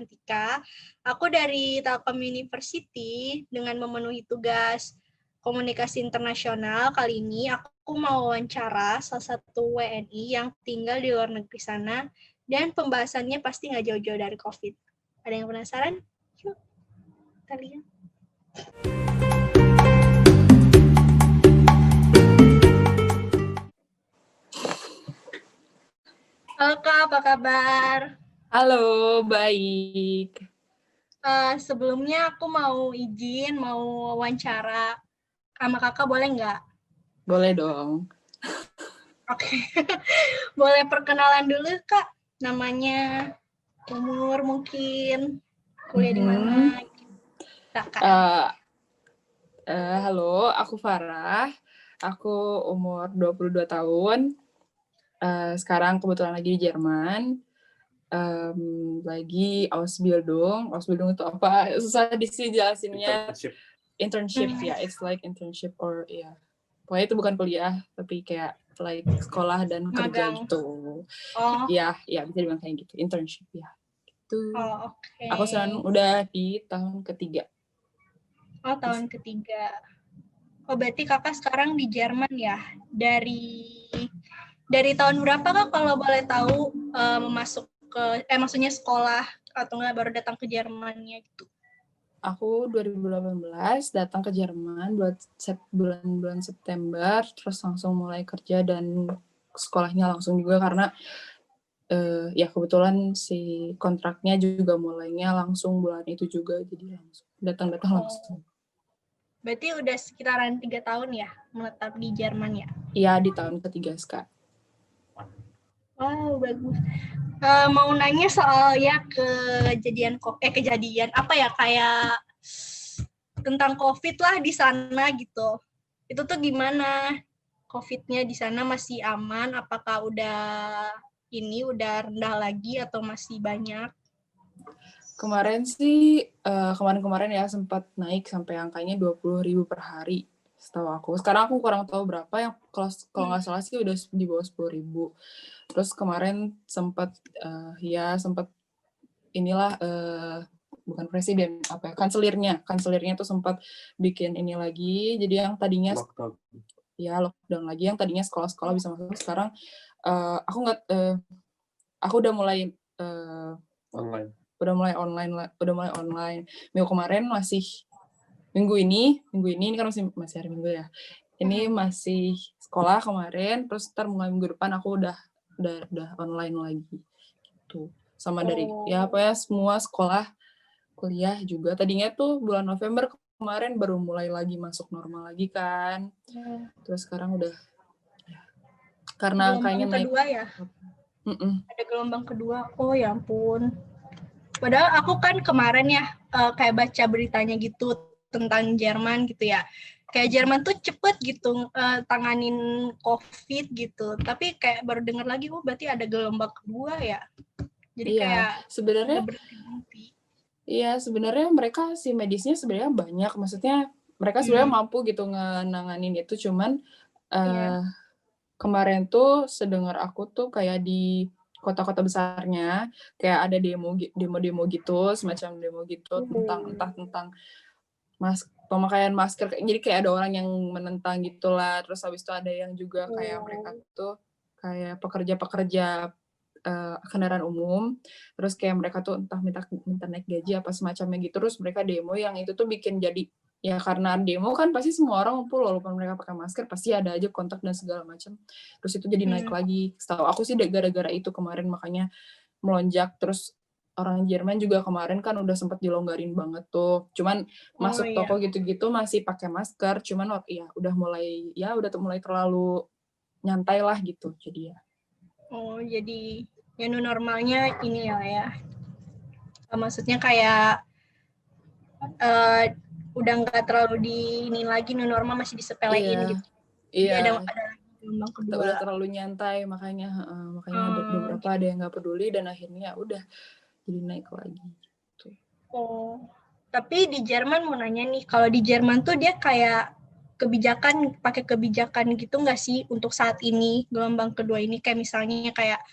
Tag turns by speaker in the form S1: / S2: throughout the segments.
S1: Prantika. Aku dari Telkom University dengan memenuhi tugas komunikasi internasional. Kali ini aku mau wawancara salah satu WNI yang tinggal di luar negeri sana dan pembahasannya pasti nggak jauh-jauh dari COVID. Ada yang penasaran? Yuk, kita lihat. Halo Kak, apa kabar?
S2: Halo, baik.
S1: Sebelumnya aku mau wawancara sama kakak, boleh nggak?
S2: Boleh dong.
S1: Oke. Boleh perkenalan dulu Kak, namanya, umur mungkin, kuliah di mana? Kak.
S2: Halo, aku Farah. Aku umur 22 tahun. Sekarang kebetulan lagi di Jerman. Lagi Ausbildung. Ausbildung itu apa? Susah dijelasinnya. Internship, ya. It's like internship or ya. Pokoknya itu bukan kuliah, tapi kayak like sekolah dan kerja gitu.
S1: Oh.
S2: Ya, bisa dibilang kayak gitu. Internship, ya. Gitu.
S1: Oh, oke.
S2: Aku sekarang udah di tahun ketiga.
S1: Oh, tahun ketiga. Oh, berarti kakak sekarang di Jerman ya? Dari tahun berapa Kak kalau boleh tahu masuk ke, maksudnya sekolah atau nggak baru datang ke Jermannya gitu?
S2: Aku 2018 datang ke Jerman bulan September, terus langsung mulai kerja dan sekolahnya langsung juga karena ya kebetulan si kontraknya juga mulainya langsung bulan itu juga, jadi langsung datang langsung.
S1: Berarti udah sekitaran 3 tahun ya menetap di Jerman ya?
S2: Iya, di tahun ketiga sekarang.
S1: Wow, bagus. Mau nanya soal ya kejadian apa ya, kayak tentang COVID lah di sana gitu. Itu tuh gimana? COVID-nya di sana masih aman? Apakah udah rendah lagi atau masih banyak?
S2: Kemarin sih, kemarin ya sempat naik sampai angkanya 20.000 per hari, setahu aku. Sekarang aku kurang tahu berapa, yang kalau nggak salah sih udah di bawah 10.000. Terus kemarin sempat inilah bukan presiden, apa ya, kanselirnya tuh sempat bikin ini lagi. Jadi yang tadinya lockdown lagi, yang tadinya sekolah-sekolah bisa masuk, sekarang aku udah mulai online. Udah mulai online. Minggu ini kan masih hari Minggu ya. Ini masih sekolah kemarin, terus ntar mulai minggu depan aku udah online lagi gitu. Sama dari semua sekolah, kuliah juga. Tadinya tuh bulan November kemarin baru mulai lagi masuk normal lagi kan. Terus sekarang udah karena angkanya naik.
S1: Kedua ya? Ada gelombang kedua. Oh ya ampun. Padahal aku kan kemarin ya kayak baca beritanya gitu tentang Jerman gitu ya. Kayak Jerman tuh cepet gitu tanganin COVID gitu. Tapi kayak baru dengar lagi, berarti ada gelombang kedua ya. Jadi kayak
S2: sebenarnya sebenarnya mereka si medisnya sebenarnya banyak. Maksudnya mereka sebenarnya mampu gitu nanganin itu, cuman kemarin tuh sedengar aku tuh kayak di kota-kota besarnya kayak ada demo gitu, semacam demo gitu tentang pemakaian masker. Jadi kayak ada orang yang menentang gitulah. Terus habis itu ada yang juga kayak mereka tuh kayak pekerja kendaraan umum, terus kayak mereka tuh entah minta naik gaji apa semacamnya gitu. Terus mereka demo yang itu tuh bikin jadi, ya karena demo kan pasti semua orang ngumpul, walaupun mereka pakai masker pasti ada aja kontak dan segala macam. Terus itu jadi naik lagi. Setahu aku sih gara-gara itu kemarin makanya melonjak. Terus orang Jerman juga kemarin kan udah sempat dilonggarin banget tuh. Cuman masuk toko gitu-gitu masih pakai masker. Cuman udah mulai terlalu nyantai lah gitu. Jadi ya.
S1: Oh, jadi ya new normalnya ini ya. Maksudnya kayak udah nggak terlalu ini lagi, new normal masih disepelein gitu.
S2: Iya.
S1: Ada gelombang kedua.
S2: Udah terlalu nyantai, makanya ada beberapa ada yang nggak peduli dan akhirnya udah jadi naik lagi. Gitu.
S1: Oh, tapi di Jerman mau nanya nih, kalau di Jerman tuh dia kayak pakai kebijakan gitu nggak sih untuk saat ini gelombang kedua ini, kayak misalnya kayak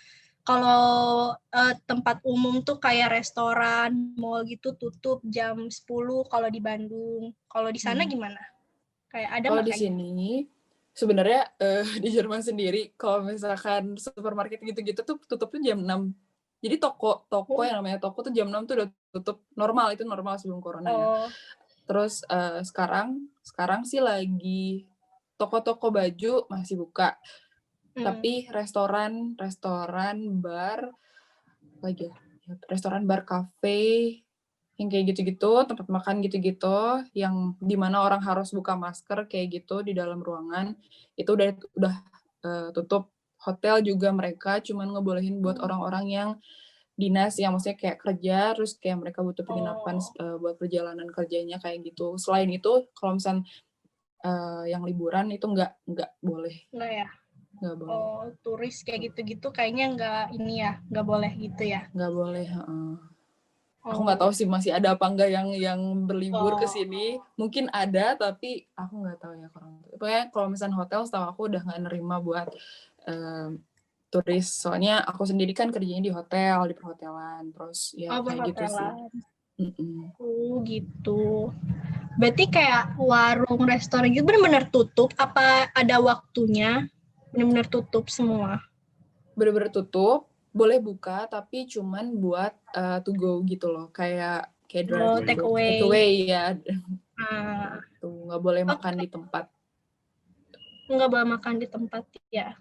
S1: Kalau tempat umum tuh kayak restoran, mall gitu tutup jam 10 kalau di Bandung. Kalau di sana gimana? Kayak ada
S2: Kalau
S1: nggak
S2: di
S1: kayak gitu?
S2: sini sebenarnya di Jerman sendiri kalau misalkan supermarket gitu-gitu tuh tutupnya jam 6. Jadi toko yang namanya toko tuh jam 6 tuh udah tutup. Normal, itu normal sebelum corona ya.
S1: Oh,
S2: Terus sekarang sih lagi toko-toko baju masih buka. Tapi restoran, bar, lagi restoran, bar, kafe, yang kayak gitu-gitu, tempat makan gitu-gitu, yang dimana orang harus buka masker kayak gitu di dalam ruangan, itu udah tutup. Hotel juga mereka cuman ngebolehin buat orang-orang yang dinas, yang maksudnya kayak kerja, terus kayak mereka butuh penginapan buat perjalanan kerjanya kayak gitu. Selain itu, kalau misalnya yang liburan itu nggak boleh.
S1: enggak ya?
S2: Nggak boleh.
S1: Oh, turis kayak gitu-gitu kayaknya nggak boleh gitu ya?
S2: Nggak boleh. Aku nggak tahu sih masih ada apa enggak yang berlibur ke sini. Mungkin ada, tapi aku nggak tahu ya kurang. Pokoknya kalau misalnya hotel, setahu aku udah nggak nerima buat turis. Soalnya aku sendiri kan kerjanya di hotel, di perhotelan. Terus ya kayak gitu sih.
S1: Gitu. Berarti kayak warung, restoran gitu benar-benar tutup? Apa ada waktunya? Benar-benar tutup semua?
S2: Bener-bener tutup, boleh buka, tapi cuman buat to go gitu loh. Kayak drive
S1: take
S2: thru,
S1: away.
S2: take away ya.
S1: Ah,
S2: Tuh, nggak boleh makan di tempat.
S1: nggak boleh makan di tempat ya.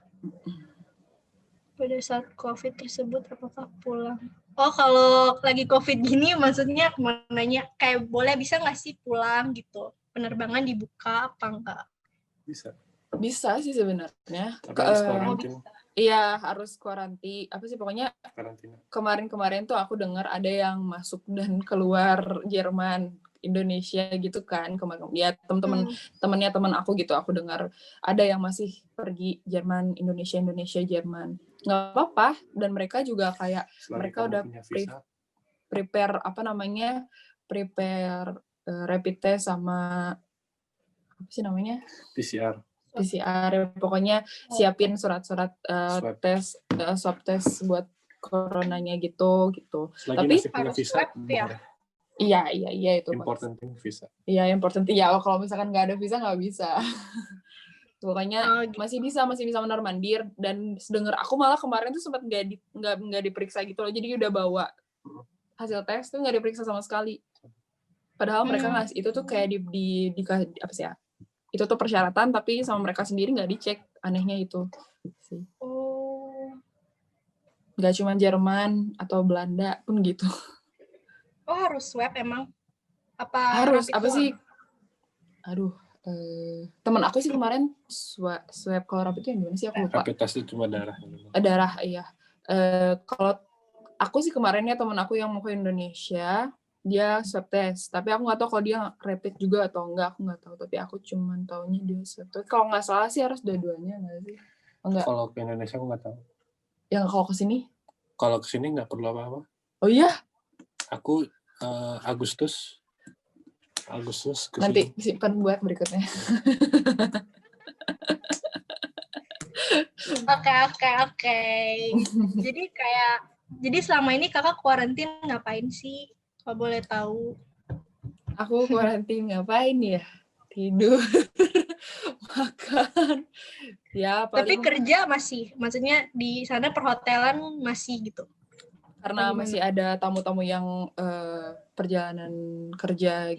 S1: Pada saat COVID tersebut apakah pulang? Oh, kalau lagi COVID gini maksudnya mananya kayak boleh bisa nggak sih pulang gitu? Penerbangan dibuka apa enggak?
S2: Bisa sih sebenarnya. Iya, harus karantina. Apa sih pokoknya kemarin-kemarin tuh aku dengar ada yang masuk dan keluar Jerman, Indonesia gitu kan. Kemarin ya temennya teman aku gitu, aku dengar ada yang masih pergi Jerman, Indonesia, Jerman. Nggak apa-apa, dan mereka juga kayak mereka udah prepare rapid test sama apa sih namanya? PCR, pokoknya siapin surat-surat tes swab test buat coronanya gitu. Tapi
S1: harus swab ya.
S2: Iya itu.
S3: Important thing visa.
S2: Iya, important. Iya, kalau misalkan nggak ada visa nggak bisa. Pokoknya masih bisa mondar mandir, dan sedengar aku malah kemarin tuh sempat nggak diperiksa gitu loh. Jadi udah bawa hasil tes tuh nggak diperiksa sama sekali. Padahal mereka ngasih itu tuh kayak di apa sih ya? Itu tuh persyaratan, tapi sama mereka sendiri nggak dicek. Anehnya itu sih. Nggak cuma Jerman atau Belanda pun gitu.
S1: Oh, harus swab emang? Apa
S2: harus apa sih? Aduh, teman aku sih kemarin swab. Kalau rapid itu yang gimana sih, aku lupa.
S3: Rapid test itu cuma darah.
S2: Darah, iya. Kalau aku sih kemarin ya, teman aku yang mau ke Indonesia, dia swab test. Tapi aku nggak tahu kalau dia rapid juga atau enggak, aku nggak tahu. Tapi aku cuma taunya dia swab test. Kalau nggak salah sih harus dua-duanya nggak sih? Enggak.
S3: Kalau ke Indonesia aku nggak tahu.
S2: Yang kalau ke sini?
S3: Kalau ke sini nggak perlu apa-apa.
S2: Oh iya? Aku
S3: Agustus kesini.
S2: Nanti simpan buat berikutnya.
S1: Oke. Jadi selama ini kakak kuarantin ngapain sih? Kalau boleh tahu.
S2: Aku kuarantin ngapain ya? Tidur, makan. Ya,
S1: tapi kerja masih, maksudnya di sana perhotelan masih gitu?
S2: Karena masih ada tamu-tamu yang perjalanan kerja,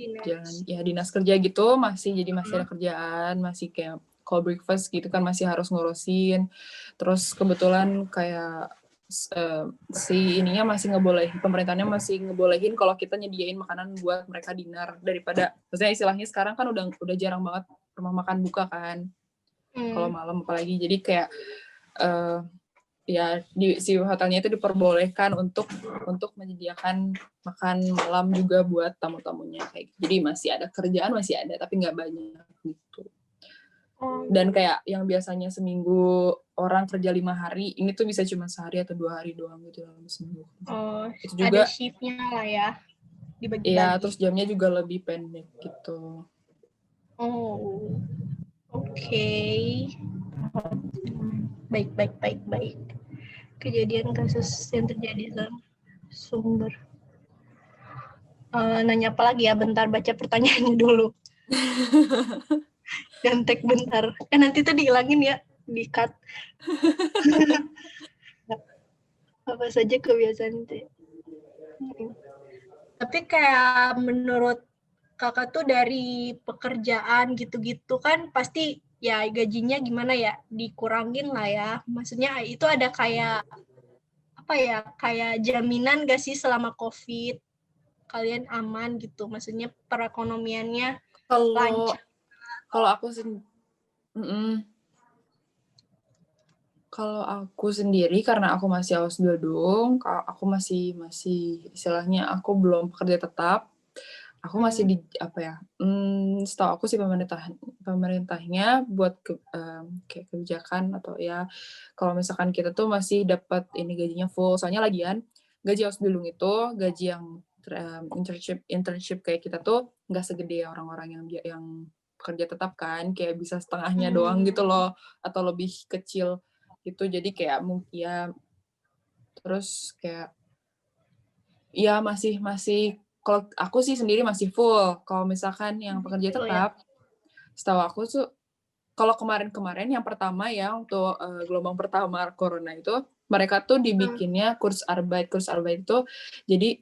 S2: dinas kerja gitu, jadi masih ada kerjaan, masih kayak call breakfast gitu kan, masih harus ngurusin. Terus kebetulan kayak pemerintahnya masih ngebolehin kalau kita nyediain makanan buat mereka dinner, daripada maksudnya istilahnya sekarang kan udah jarang banget rumah makan buka kan. Kalau malam apalagi, jadi kayak ya si hotelnya itu diperbolehkan untuk menyediakan makan malam juga buat tamu-tamunya kayak gitu. Jadi masih ada kerjaan, masih ada, tapi nggak banyak gitu. Dan kayak yang biasanya seminggu orang kerja 5 hari, ini tuh bisa cuma sehari atau 2 hari doang gitu dalam seminggu.
S1: Itu juga ada shiftnya lah ya, dibagi-bagi.
S2: Iya, terus jamnya juga lebih pendek gitu.
S1: Oke. Baik. kejadian kasus yang terjadi dalam sumber. Nanya apa lagi ya? Bentar baca pertanyaannya dulu. Gantek bentar. Nanti tuh dihilangin ya, di-cut. Apa saja kebiasaan itu. Tapi kayak menurut kakak tuh dari pekerjaan gitu-gitu kan pasti ya gajinya gimana ya, dikurangin lah ya. Maksudnya itu ada kayak apa ya, kayak jaminan gak sih selama COVID kalian aman gitu, maksudnya perekonomiannya lancar.
S2: Kalau aku kalau aku sendiri karena aku masih ausbildung, aku masih istilahnya aku belum pekerja tetap. Aku masih di apa ya? Setahu aku sih pemerintahnya buat kayak kebijakan atau ya kalau misalkan kita tuh masih dapat ini gajinya full. Soalnya lagian gaji ausbildung itu gaji yang internship kayak kita tuh nggak segede orang-orang yang pekerja tetap kan, kayak bisa setengahnya doang gitu loh atau lebih kecil gitu. Jadi kayak ya terus kayak ya masih kalau aku sih sendiri masih full. Kalau misalkan yang pekerja tetap, setahu aku tuh kalau kemarin-kemarin yang pertama ya untuk gelombang pertama corona itu mereka tuh dibikinnya Kurzarbeit itu jadi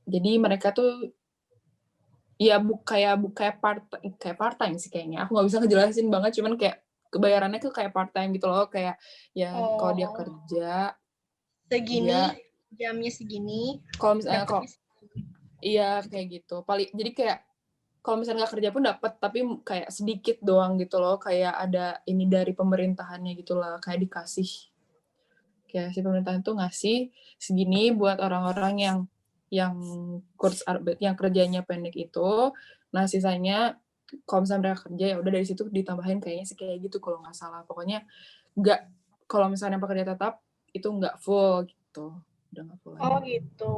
S2: jadi mereka tuh ya kayak part time sih kayaknya. Aku nggak bisa ngejelasin banget, cuman kayak kebayarannya tuh kayak part time gitu loh, kayak ya kalau dia kerja
S1: segini
S2: dia,
S1: jamnya segini.
S2: Kalau misalnya iya kayak gitu. Jadi kayak kalau misalnya nggak kerja pun dapat, tapi kayak sedikit doang gitu loh, kayak ada ini dari pemerintahannya gitu lah, kayak dikasih. Kayak si pemerintahan tuh ngasih segini buat orang-orang yang Kurzarbeit, yang kerjanya pendek itu. Nah, sisanya kalau misalnya mereka kerja ya udah dari situ ditambahin kayaknya sih kayak gitu kalau nggak salah. Pokoknya nggak, kalau misalnya pekerja tetap itu nggak full gitu. Udah nggak full lagi.
S1: Oh gitu.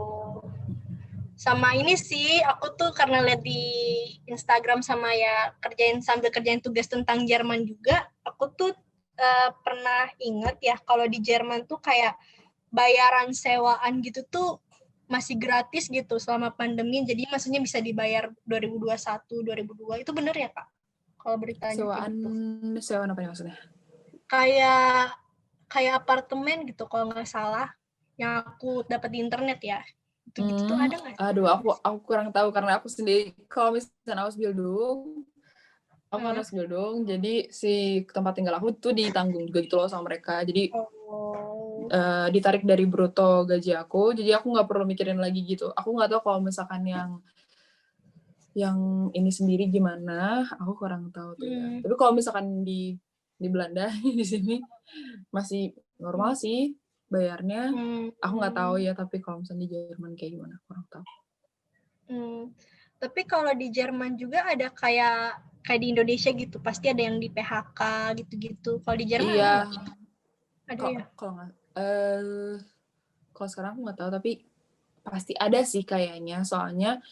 S1: Sama ini sih, aku tuh karena lihat di Instagram sama ya sambil kerjain tugas tentang Jerman juga, aku tuh pernah ingat ya kalau di Jerman tuh kayak bayaran sewaan gitu tuh masih gratis gitu selama pandemi. Jadi maksudnya bisa dibayar 2021, 2002. Itu bener ya, Kak? Kalau beritanya kayak gitu.
S2: Sewaan apa nih maksudnya?
S1: Kayak apartemen gitu kalau nggak salah. Yang aku dapat di internet ya. Gitu tuh ada nggak sih?
S2: Aduh, aku kurang tahu karena aku sendiri kalau misalnya aku harus gedung, jadi si tempat tinggal aku tuh ditanggung juga gitu loh sama mereka. Jadi ditarik dari bruto gaji aku, jadi aku nggak perlu mikirin lagi gitu. Aku nggak tahu kalau misalkan yang ini sendiri gimana, aku kurang tahu tuh ya. Tapi kalau misalkan di Belanda di sini masih normal sih bayarnya. Aku nggak tahu ya, tapi kalau misalnya di Jerman kayak gimana, kurang tahu.
S1: Tapi kalau di Jerman juga ada kayak di Indonesia gitu, pasti ada yang di PHK gitu-gitu. Kalau di Jerman ada ya?
S2: Kalau sekarang aku nggak tahu, tapi pasti ada sih kayaknya. Soalnya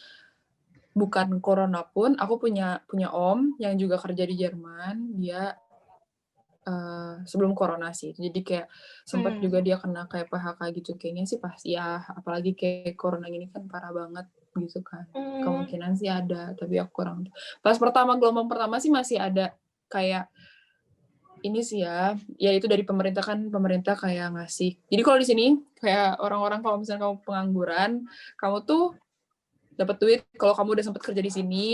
S2: bukan corona pun, aku punya om yang juga kerja di Jerman. Dia sebelum corona sih, jadi kayak sempat juga dia kena kayak PHK gitu. Kayaknya sih pasti ya, apalagi kayak corona ini kan parah banget gitu kan. Kemungkinan sih ada, tapi aku kurang. Pas gelombang pertama sih masih ada kayak ini sih ya itu dari pemerintah kayak ngasih. Jadi kalau di sini kayak orang-orang kalau misalnya kamu pengangguran, kamu tuh dapat duit kalau kamu udah sempat kerja di sini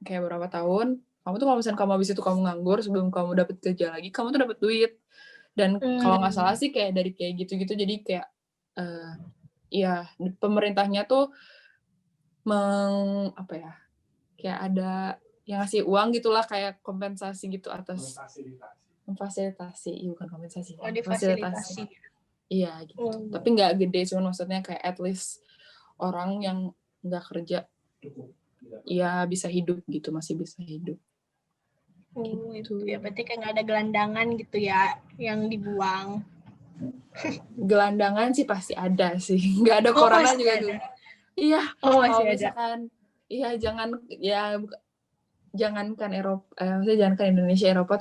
S2: kayak berapa tahun. Kamu tuh kalau misalnya kamu habis itu kamu nganggur sebelum kamu dapat kerja lagi, kamu tuh dapat duit. Dan kalau nggak salah sih kayak dari kayak gitu-gitu, jadi kayak ya pemerintahnya tuh kayak ada yang ngasih uang gitulah, kayak kompensasi gitu atas memfasilitasi, bukan kompensasi, fasilitasi. Iya gitu. Tapi nggak gede, cuman maksudnya kayak at least orang yang nggak kerja ya bisa hidup gitu, masih bisa hidup.
S1: Gitu. Ya berarti kayak nggak ada gelandangan gitu ya yang dibuang.
S2: Gelandangan sih pasti ada sih, nggak ada corona juga tuh. Iya. Kalau misalkan jangankan Eropa, maksudnya jangankan Indonesia, Eropa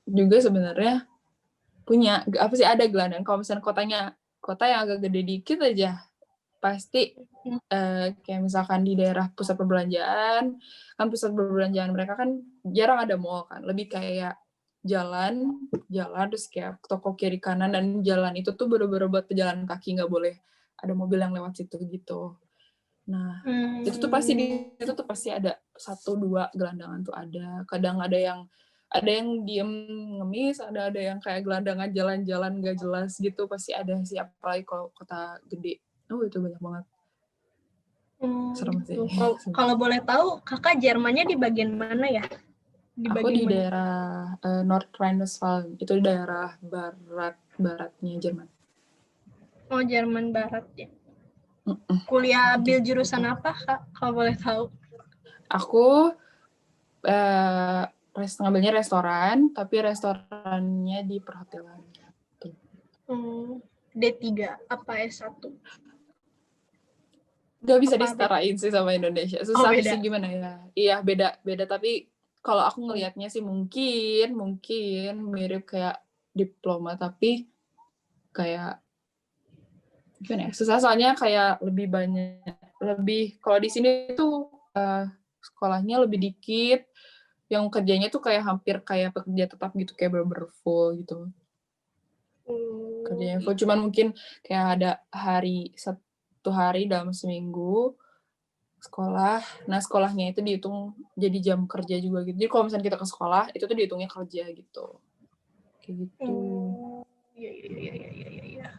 S2: juga sebenarnya punya apa sih, ada gelandang. Kalau misalnya kota yang agak gede dikit aja pasti kayak misalkan di daerah pusat perbelanjaan, kan pusat perbelanjaan mereka kan jarang ada mall kan, lebih kayak jalan terus kayak toko kiri kanan, dan jalan itu tuh bener-bener buat pejalan kaki, nggak boleh ada mobil yang lewat situ gitu. Nah itu tuh pasti ada 1-2 gelandangan tuh ada. Kadang ada yang diem ngemis, ada yang kayak gelandangan jalan-jalan gak jelas gitu, pasti ada sih, apalagi kalau kota gede. Itu banyak banget. Serem sih.
S1: Kalau boleh tahu, kakak Jermannya di bagian mana ya?
S2: Aku di daerah North Rhine-Westphalia, itu di daerah baratnya Jerman.
S1: Oh, Jerman Barat ya. Kuliah ambil jurusan apa, Kak? Kalau boleh tahu.
S2: Aku ngambilnya restoran, tapi restorannya di perhotelan.
S1: D3 apa S1?
S2: Gak bisa disetarain sih sama Indonesia. Susah sih, gimana ya. Iya, beda. Tapi kalau aku ngelihatnya sih mungkin mirip kayak diploma, tapi kayak gimana ya, susah soalnya kayak lebih kalau di sini tuh sekolahnya lebih dikit, yang kerjanya tuh kayak hampir kayak pekerja tetap gitu, kayak bener-bener full gitu. Kerjanya full, cuman mungkin kayak ada satu hari dalam seminggu sekolah. Nah sekolahnya itu dihitung jadi jam kerja juga gitu. Jadi kalau misalnya kita ke sekolah itu tuh dihitungnya kerja gitu, kayak gitu.
S1: Iya.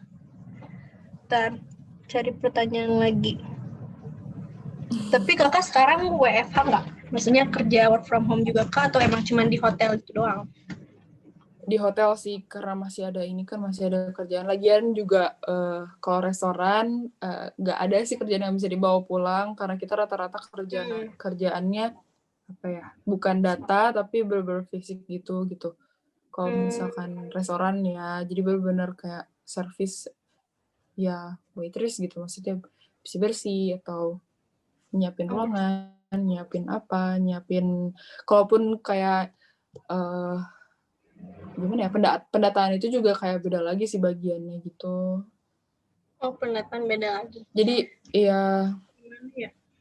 S1: Ntar cari pertanyaan lagi. Tapi kakak sekarang WFH nggak? Maksudnya kerja work from home juga kak, atau emang cuma di hotel itu doang?
S2: Di hotel sih, karena masih ada kerjaan. Lagian juga kalau restoran nggak ada sih kerjaan yang bisa dibawa pulang, karena kita rata-rata kerjaannya apa ya, bukan data tapi bener-bener fisik gitu. Kalau misalkan restoran ya jadi bener-bener kayak service ya, waitress gitu, maksudnya bersih atau nyiapin ruangan, nyiapin kalaupun kayak gimana ya, pendataan itu juga kayak beda lagi sih bagiannya gitu.
S1: Oh, pendataan beda lagi.
S2: Jadi ya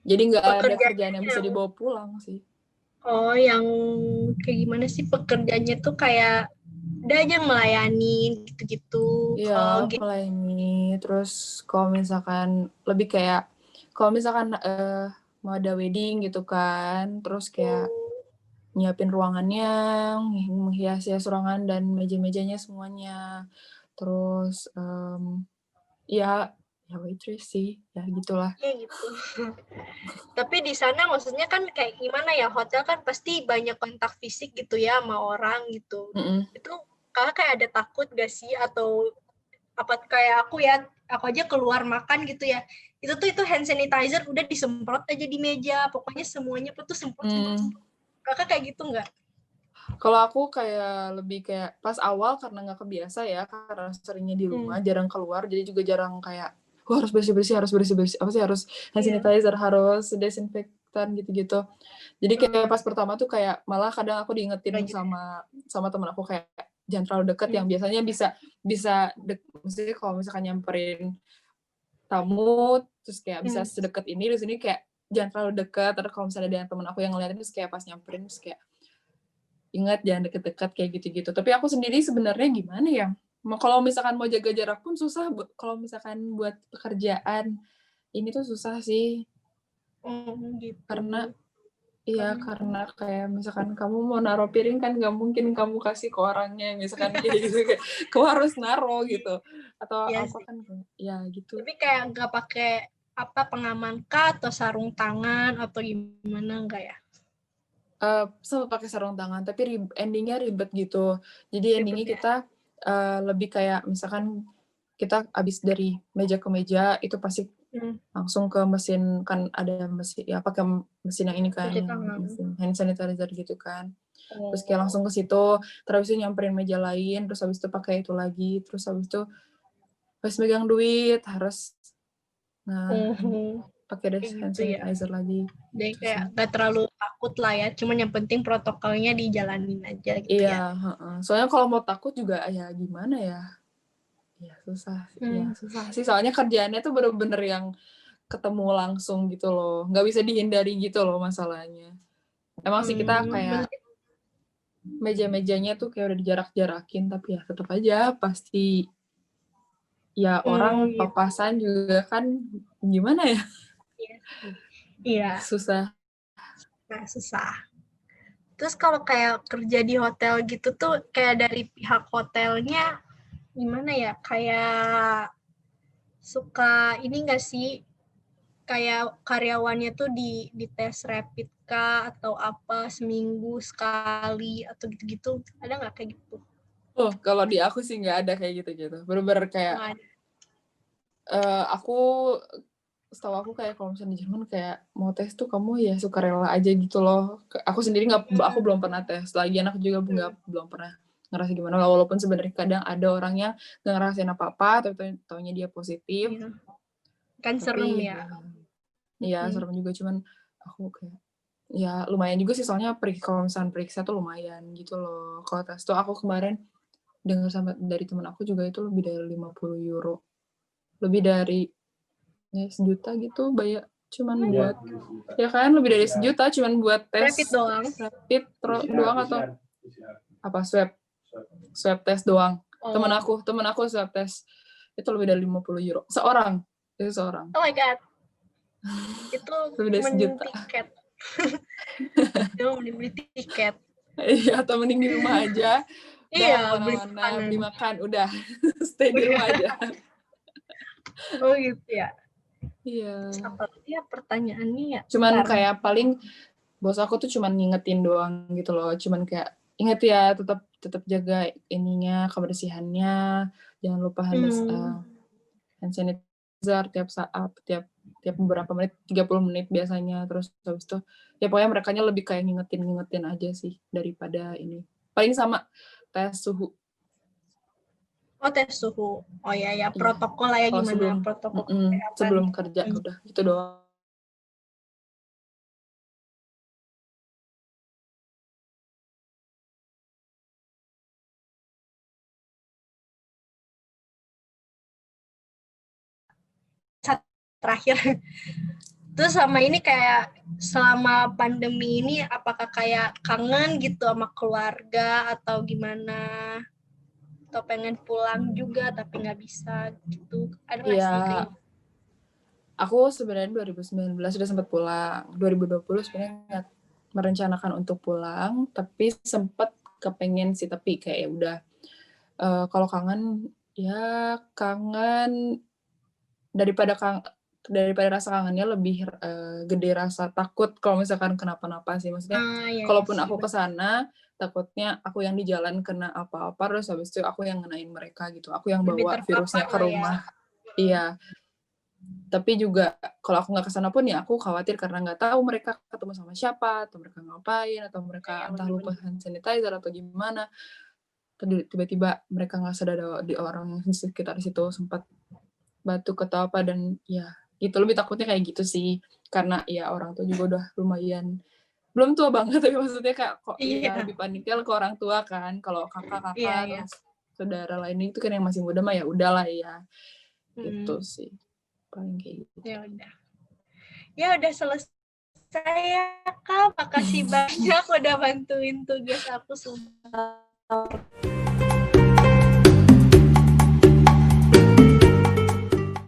S2: jadi nggak ada kerjaan yang bisa dibawa pulang sih.
S1: Oh, yang kayak gimana sih pekerjaannya tuh kayak udah aja melayani gitu-gitu.
S2: Iya, melayani. Terus kalau misalkan lebih kayak kalau misalkan mau ada wedding gitu kan, terus kayak nyiapin ruangannya, menghias-hias ruangan dan meja-mejanya semuanya. Terus ya waitress sih, ya gitulah.
S1: Ya gitu. Tapi di sana maksudnya kan kayak gimana ya, hotel kan pasti banyak kontak fisik gitu ya sama orang gitu. Itu kakak kayak ada takut gak sih, atau apa kayak aku aja keluar makan gitu ya, itu hand sanitizer udah disemprot aja di meja, pokoknya semuanya tuh semprot. Kakak kayak gitu nggak?
S2: Kalau aku kayak lebih kayak pas awal karena nggak kebiasa ya, karena seringnya di rumah, jarang keluar, jadi juga jarang kayak harus bersih-bersih, apa sih, harus hand sanitizer, harus desinfektan gitu-gitu. Jadi kayak pas pertama tuh kayak malah kadang aku diingetin sama temen aku kayak jangan terlalu deket, yang biasanya bisa maksudnya kalau misalkan nyamperin tamu terus kayak bisa sedekat ini, di sini kayak jangan terlalu dekat. Terus kalau misalnya ada temen aku yang ngeliatin terus kayak pas nyamperin terus kayak ingat jangan deket-deket kayak gitu-gitu. Tapi aku sendiri sebenarnya gimana ya? Kalau misalkan mau jaga jarak pun susah. Kalau misalkan buat pekerjaan ini tuh susah sih.
S1: Gitu.
S2: Karena kayak misalkan kamu mau naruh piring kan nggak mungkin kamu kasih ke orangnya, misalkan kayak gitu, kayak kamu harus naruh gitu. Atau apa sih? Kan ya gitu.
S1: Tapi kayak nggak pakai pengaman kah atau sarung tangan atau gimana enggak ya?
S2: Sama pakai sarung tangan, tapi endingnya ribet gitu. Jadi endingnya kita lebih kayak misalkan kita abis dari meja ke meja itu pasti langsung ke mesin, kan ada mesin ya, pakai mesin yang ini kan, mesin hand sanitizer gitu kan. Terus kayak langsung ke situ, terus itu nyamperin meja lain, terus habis itu pakai itu lagi, terus habis itu pas megang duit harus pakai hand sanitizer lagi.
S1: Jadi kayak nggak terlalu takut lah ya, cuman yang penting protokolnya dijalanin aja gitu ya.
S2: Iya, soalnya kalau mau takut juga ya gimana ya? Ya susah, ya susah sih. Soalnya kerjaannya tuh bener-bener yang ketemu langsung gitu loh. Nggak bisa dihindari gitu loh masalahnya. Emang sih kita kayak meja-mejanya tuh kayak udah dijarak-jarakin, tapi ya tetap aja pasti ya orang
S1: gitu.
S2: papasan juga kan gimana ya?
S1: Iya,
S2: Susah.
S1: nah susah. Terus kalau kayak kerja di hotel gitu tuh kayak dari pihak hotelnya gimana ya? Kayak suka ini nggak sih? Kayak karyawannya tuh di tes rapid kah atau apa seminggu sekali atau gitu-gitu? Ada nggak kayak gitu?
S2: Oh, kalau di aku sih nggak ada kayak gitu-gitu. Bener-bener kayak
S1: Nggak ada.
S2: aku setahu aku kayak kalau misalnya di Jerman kayak mau tes tuh kamu ya sukarela aja gitu loh. Aku sendiri aku belum pernah tes. Lagian aku juga belum pernah ngerasa gimana. Walaupun sebenarnya kadang ada orang yang nggak ngerasain apa-apa, tapi taunya dia positif.
S1: Iya. Kan
S2: Tapi
S1: serem ya.
S2: Iya, serem juga, cuman aku kayak ya lumayan juga sih, soalnya kalau misalnya periksa tuh lumayan gitu loh. Kalau tes tuh aku kemarin dengar sama dari teman aku juga itu lebih dari 50 euro. Lebih dari ya, 1 juta gitu bayar cuman buat ya kan lebih dari 1 juta cuman buat tes
S1: Rapid doang.
S2: rapid doang atau apa swab tes doang. Temen aku swab tes itu lebih dari 50 euro seorang. Itu seorang.
S1: Oh my god. Itu
S2: Lebih dari 1 juta.
S1: tiket. Itu beli tiket.
S2: Iya, atau mending di rumah aja.
S1: Iya,
S2: Udah mana-mana beli makan, udah stay di rumah aja.
S1: Oh gitu ya.
S2: Iya.
S1: Apalagi ya pertanyaannya ya.
S2: Cuman kayak paling bos aku tuh cuman ngingetin doang gitu loh. Cuman kayak inget ya tetap jaga ininya kebersihannya. Jangan lupa hand sanitizer tiap saat, tiap beberapa menit, 30 menit biasanya. Terus habis itu ya pokoknya merekanya lebih kayak ngingetin aja sih daripada ini. Paling sama tes suhu.
S1: Oh, tes suhu. Oh ya, protokol lah ya
S2: Kalau
S1: gimana protokol kesehatan.
S2: sebelum kerja udah gitu doang.
S1: Terakhir. Terus sama ini kayak selama pandemi ini apakah kayak kangen gitu sama keluarga atau gimana? Atau pengen pulang juga tapi nggak bisa gitu. Ada nggak sih kayak gitu?
S2: Aku sebenarnya 2019 sudah sempat pulang. 2020 sebenarnya nggak merencanakan untuk pulang, tapi sempat kepengen sih, tapi kayak ya udah kalau kangen ya kangen daripada rasa kangennya lebih gede rasa takut kalau misalkan kenapa-napa sih. Maksudnya kalaupun aku ke sana takutnya aku yang di jalan kena apa-apa terus habis itu aku yang ngenain mereka gitu. Aku yang bawa virusnya ke rumah. Iya. Tapi juga kalau aku nggak kesana pun ya aku khawatir karena nggak tahu mereka ketemu sama siapa atau mereka ngapain atau mereka entah lupa hand sanitizer atau gimana. Tiba-tiba mereka nggak sadar di orang yang sekitar situ sempat batuk atau apa dan ya gitu lebih takutnya kayak gitu sih karena ya orang tua juga udah lumayan belum tua banget tapi maksudnya kayak kok ya lebih paniknya ke orang tua kan kalau kakak-kakak terus saudara lain itu kan yang masih muda mah ya udahlah ya itu sih paling kayak gitu.
S1: Ya udah selesai ya Kak. Makasih banyak udah bantuin tugas aku semua.